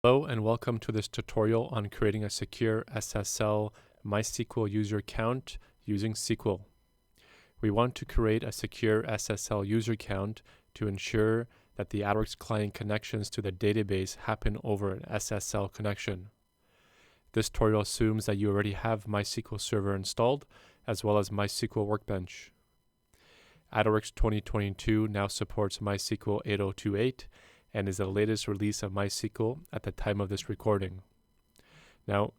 Hello and welcome to this tutorial on creating a secure SSL MySQL user account using SQL. We want to create a secure SSL user account to ensure that the AdWorks client connections to the database happen over an SSL connection. This tutorial assumes that you already have MySQL Server installed as well as MySQL Workbench. AdWorks 2022 now supports MySQL 8028 and is the latest release of MySQL at the time of this recording. Now,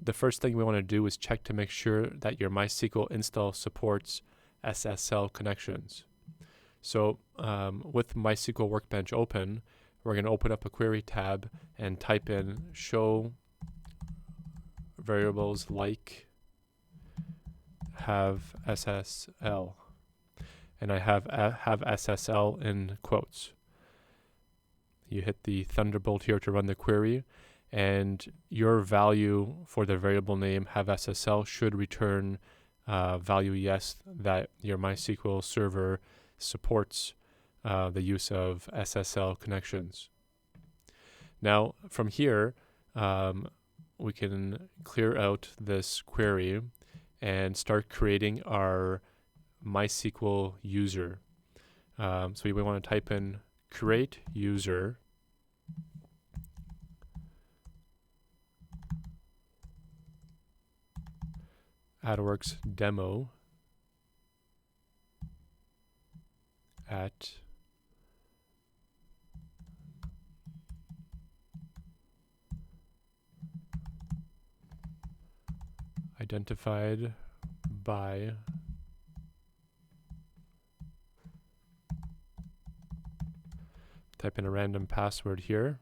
the first thing we want to do is check to make sure that your MySQL install supports SSL connections. So with MySQL Workbench open, we're going to open up a query tab and type in show variables like have SSL. And I have SSL in quotes. You hit the Thunderbolt here to run the query, and your value for the variable name have SSL should return value yes, that your MySQL server supports the use of SSL connections. Now from here, we can clear out this query and start creating our MySQL user. So we want to type in create user AdWorks demo at identified by type in a random password here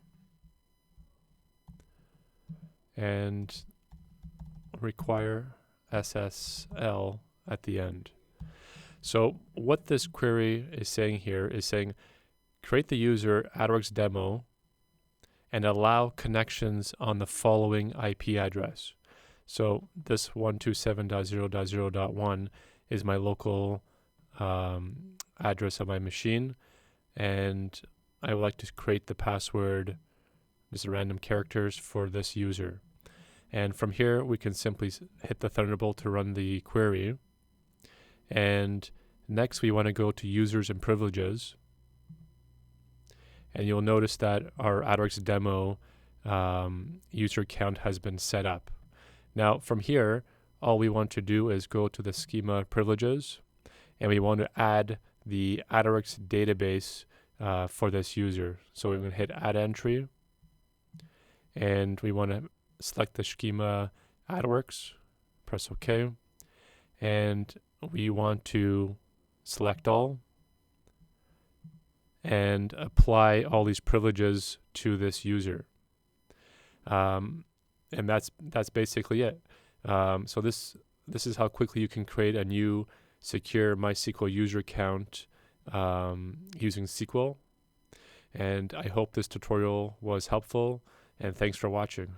and require SSL at the end. So what this query is saying here is saying create the user AdWorks demo and allow connections on the following IP address. So this 127.0.0.1 is my local address of my machine, and I would like to create the password, just random characters for this user. And from here, we can simply hit the Thunderbolt to run the query. And next, we want to go to users and privileges. And you'll notice that our AdWorks demo user account has been set up. Now, from here, all we want to do is go to the schema privileges, and we want to add the AdWorks database for this user. So we're going to hit add entry, and we want to select the schema AdWorks, press OK, and we want to select all and apply all these privileges to this user. And that's basically it. So this is how quickly you can create a new secure MySQL user account using SQL. And I hope this tutorial was helpful, and thanks for watching.